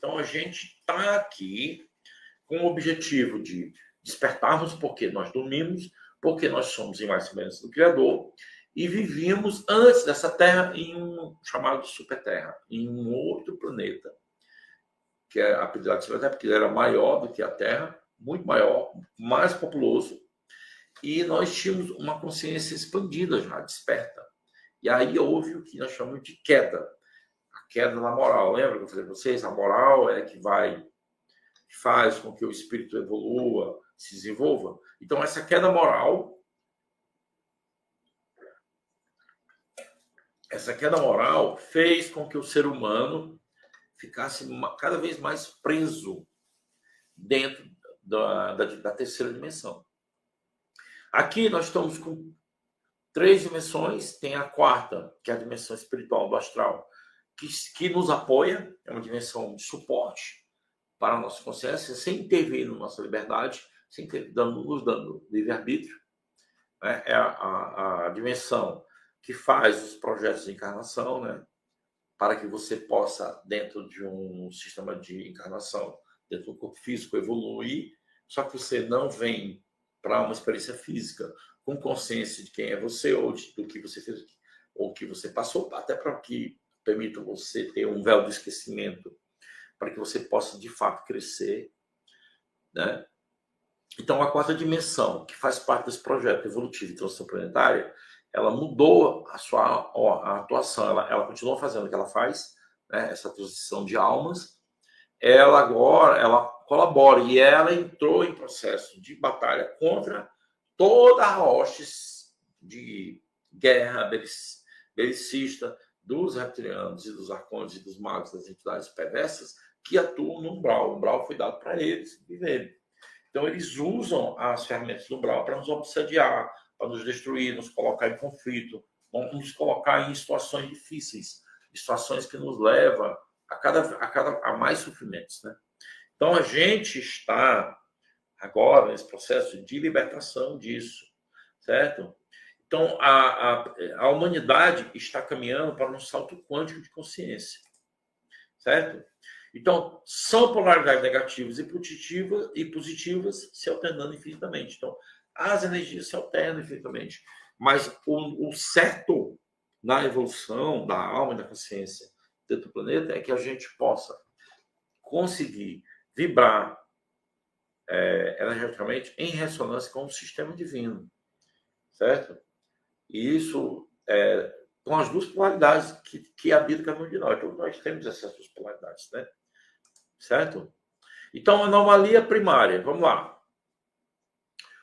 Então, a gente está aqui com o objetivo de despertarmos porque nós dormimos, porque nós somos imagem e semelhança do Criador, e vivíamos antes dessa Terra em um chamado Superterra, em um outro planeta, que é apelidado de Superterra, porque ele era maior do que a Terra, muito maior, mais populoso, e nós tínhamos uma consciência expandida já, desperta. E aí houve o que nós chamamos de queda, a queda da moral. Lembra que eu falei para vocês? A moral é que faz com que o espírito evolua, se desenvolva. Então, essa queda moral fez com que o ser humano ficasse cada vez mais preso dentro da terceira dimensão. Aqui nós estamos com 3 dimensões, tem a quarta, que é a dimensão espiritual do astral, que nos apoia, é uma dimensão de suporte para a nossa consciência, sem intervir na nossa liberdade, sem nos dando livre-arbítrio. Né? É a dimensão que faz os projetos de encarnação, né? Para que você possa, dentro de um sistema de encarnação, dentro do corpo físico, evoluir, só que você não vem para uma experiência física com consciência de quem é você ou do que você fez, ou que você passou, até para que permita você ter um véu do esquecimento, para que você possa, de fato, crescer. Né? Então, a quarta dimensão, que faz parte desse projeto evolutivo e transição planetária, ela mudou a sua atuação, ela continua fazendo o que ela faz, né? Essa transição de almas. Ela agora colabora e ela entrou em processo de batalha contra toda a hostes de guerra belicista dos reptilianos e dos arcontes e dos magos, das entidades perversas que atuam no umbral. O umbral foi dado para eles viverem. Então, eles usam as ferramentas do umbral para nos obsediar, para nos destruir, nos colocar em conflito, nos colocar em situações difíceis, situações que nos levam a mais sofrimentos. Né? Então, a gente está agora nesse processo de libertação disso, certo? Então, a humanidade está caminhando para um salto quântico de consciência, certo? Então, são polaridades negativas e positivas se alternando infinitamente. Então, as energias se alternam infinitamente. Mas o certo na evolução da alma e da consciência dentro do planeta é que a gente possa conseguir vibrar energeticamente em ressonância com o sistema divino, certo? E isso com as duas polaridades que habitam cada um de nós. Todos nós temos essas duas polaridades, né? Certo? Então, anomalia primária. Vamos lá.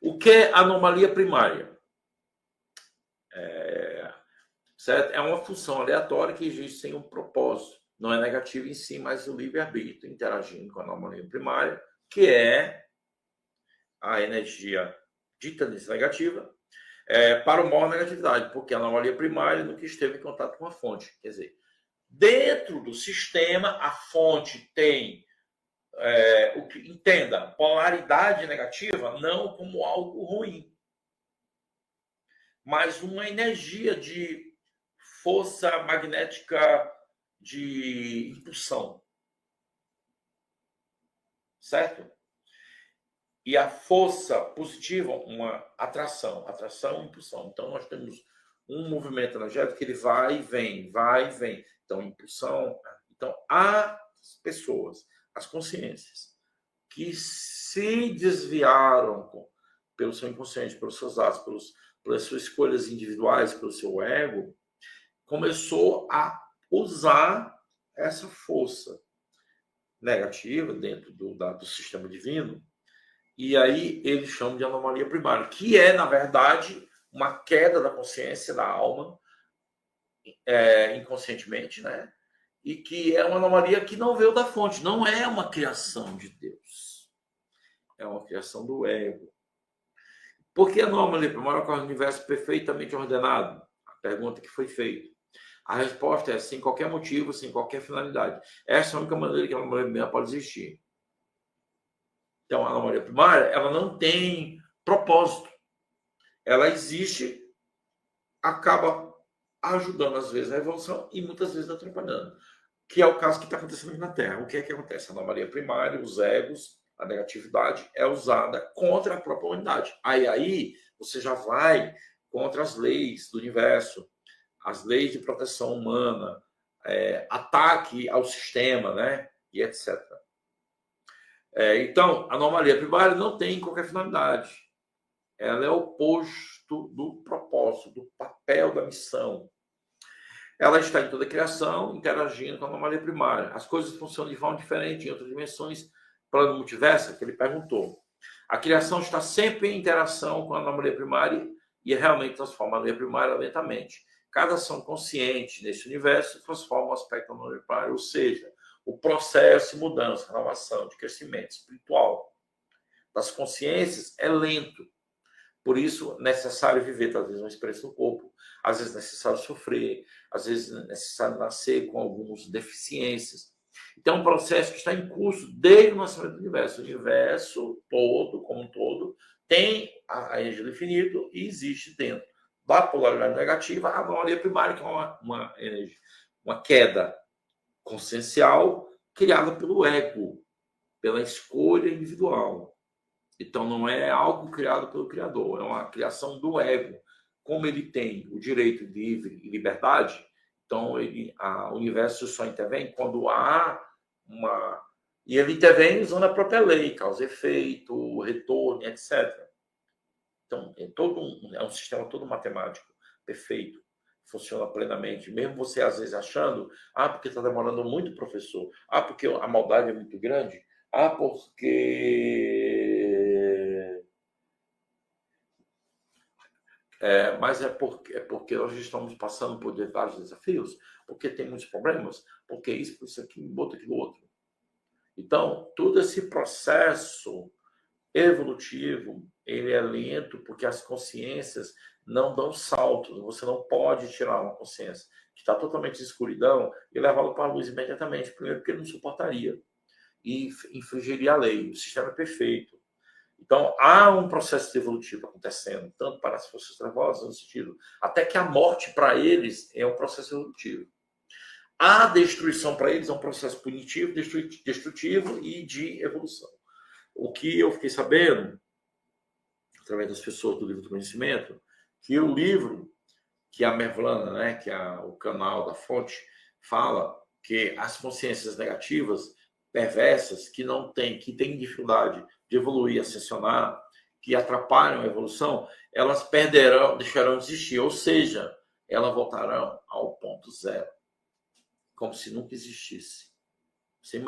O que é anomalia primária? Certo? É uma função aleatória que existe sem um propósito. Não é negativo em si, mas o livre-arbítrio interagindo com a anomalia primária, que é a energia dita negativa, para o mal negatividade, porque a anomalia primária nunca esteve em contato com a fonte. Quer dizer, dentro do sistema, a fonte tem entenda, polaridade negativa não como algo ruim, mas uma energia de força magnética de impulsão, certo? E a força positiva, uma atração e impulsão. Então, nós temos um movimento energético que ele vai e vem. Então, impulsão. Então, há pessoas, as consciências, que se desviaram pelo seu inconsciente, pelos seus atos, pelas suas escolhas individuais, pelo seu ego, começou a usar essa força negativa dentro do sistema divino. E aí eles chamam de anomalia primária, que é, na verdade, uma queda da consciência, da alma, inconscientemente, né? E que é uma anomalia que não veio da fonte, não é uma criação de Deus. É uma criação do ego. Por que a anomalia primária ocorre no universo perfeitamente ordenado? A pergunta que foi feita. A resposta é sem qualquer motivo, sem qualquer finalidade. Essa é a única maneira que a anomalia primária pode existir. Então, a anomalia primária, ela não tem propósito. Ela existe, acaba ajudando, às vezes, a evolução e muitas vezes atrapalhando. que é o caso que está acontecendo aqui na Terra. O que é que acontece? A anomalia primária, os egos, a negatividade é usada contra a própria humanidade. Aí você já vai contra as leis do universo, as leis de proteção humana, ataque ao sistema, né? E etc. Então, a anomalia primária não tem qualquer finalidade. Ela é o oposto do propósito, do papel da missão. Ela está em toda a criação, interagindo com a anomalia primária. As coisas funcionam de forma diferente em outras dimensões, plano multiverso, que ele perguntou. A criação está sempre em interação com a anomalia primária e realmente transforma a anomalia primária lentamente. Cada ação consciente nesse universo transforma o aspecto da anomalia primária, ou seja, o processo de mudança, renovação, de crescimento espiritual das consciências é lento. Por isso, é necessário viver, às vezes, uma experiência no corpo, às vezes é necessário sofrer, às vezes é necessário nascer com algumas deficiências. Então, é um processo que está em curso desde o nascimento do universo. O universo todo, como um todo, tem a energia do infinito e existe dentro da polaridade negativa a anomalia primária, que é uma energia, uma queda consciencial criada pelo ego, pela escolha individual. Então, não é algo criado pelo Criador, é uma criação do ego. Como ele tem o direito livre e liberdade, então o universo só intervém quando há uma... E ele intervém usando a própria lei, causa e efeito, retorno, etc. Então, é um sistema todo matemático, perfeito, funciona plenamente. Mesmo você, às vezes, achando, porque está demorando muito, professor, porque a maldade é muito grande, mas é porque nós estamos passando por vários desafios, porque tem muitos problemas, porque isso aqui, outro, aquilo outro. Então, todo esse processo evolutivo, ele é lento, porque as consciências não dão saltos. Você não pode tirar uma consciência que está totalmente em escuridão e levá-la para a luz imediatamente. Primeiro, porque ele não suportaria e infringiria a lei. O sistema é perfeito. Então, há um processo evolutivo acontecendo, tanto para as forças trevosas, no sentido, até que a morte para eles é um processo evolutivo. A destruição para eles é um processo punitivo, destrutivo e de evolução. O que eu fiquei sabendo, através das pessoas do Livro do Conhecimento, que o livro, que a Mervlana, né, que é o canal da fonte, fala que as consciências negativas, perversas, que têm dificuldade de evoluir, ascensionar, que atrapalham a evolução, elas deixarão de existir, ou seja, elas voltarão ao ponto zero, como se nunca existisse.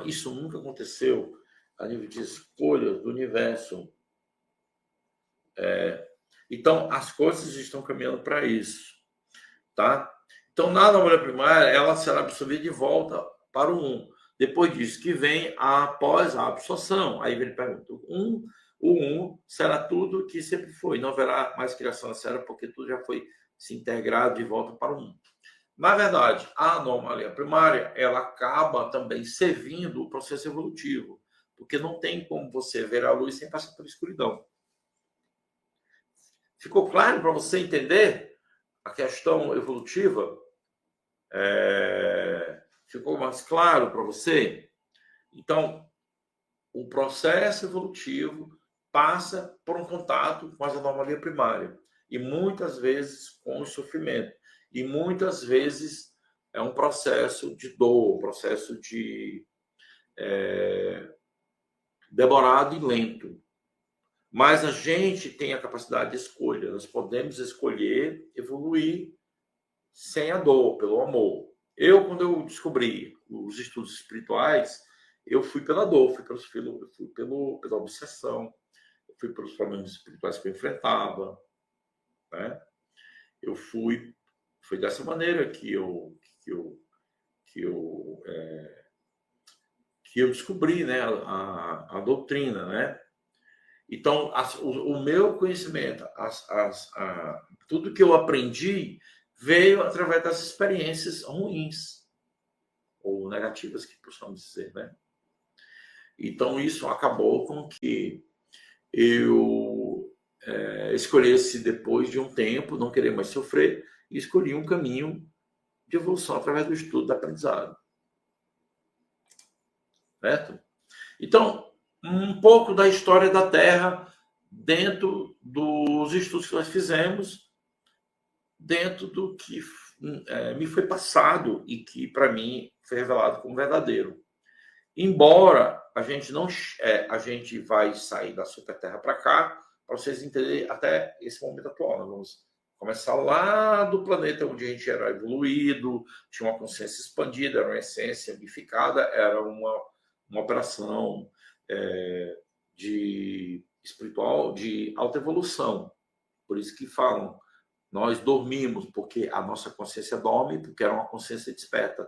Isso nunca aconteceu a nível de escolha do universo. Então, as coisas estão caminhando para isso, tá? Então, na anomalia primária, ela será absorvida de volta para o 1. Depois disso, que vem após a absorção. Aí ele pergunta, o 1 será tudo que sempre foi. Não haverá mais criação na Terra, porque tudo já foi se integrado de volta para o 1. Na verdade, a anomalia primária, ela acaba também servindo o processo evolutivo, porque não tem como você ver a luz sem passar pela escuridão. Ficou claro para você entender a questão evolutiva? Ficou mais claro para você? Então, o processo evolutivo passa por um contato com a anomalia primária e muitas vezes com o sofrimento e muitas vezes é um processo de dor, um processo de demorado e lento. Mas a gente tem a capacidade de escolha. Nós podemos escolher evoluir sem a dor, pelo amor. Quando eu descobri os estudos espirituais, eu fui pela dor, fui pela obsessão, fui pelos problemas espirituais que eu enfrentava, né? Foi dessa maneira que eu descobri, né, a doutrina, né? Então, o meu conhecimento, tudo que eu aprendi veio através das experiências ruins ou negativas, que possamos dizer, né? Então, isso acabou com que eu escolhesse, depois de um tempo, não querer mais sofrer, e escolhi um caminho de evolução através do estudo, do aprendizado. certo? Então, um pouco da história da Terra dentro dos estudos que nós fizemos, dentro do que me foi passado e que, para mim, foi revelado como verdadeiro. Embora a gente não... a gente vai sair da Superterra para cá, para vocês entenderem até esse momento atual. Nós vamos começar lá do planeta onde a gente era evoluído, tinha uma consciência expandida, era uma essência unificada, era uma operação de espiritual, de alta evolução. Por isso que falam, nós dormimos, porque a nossa consciência dorme, porque era uma consciência desperta.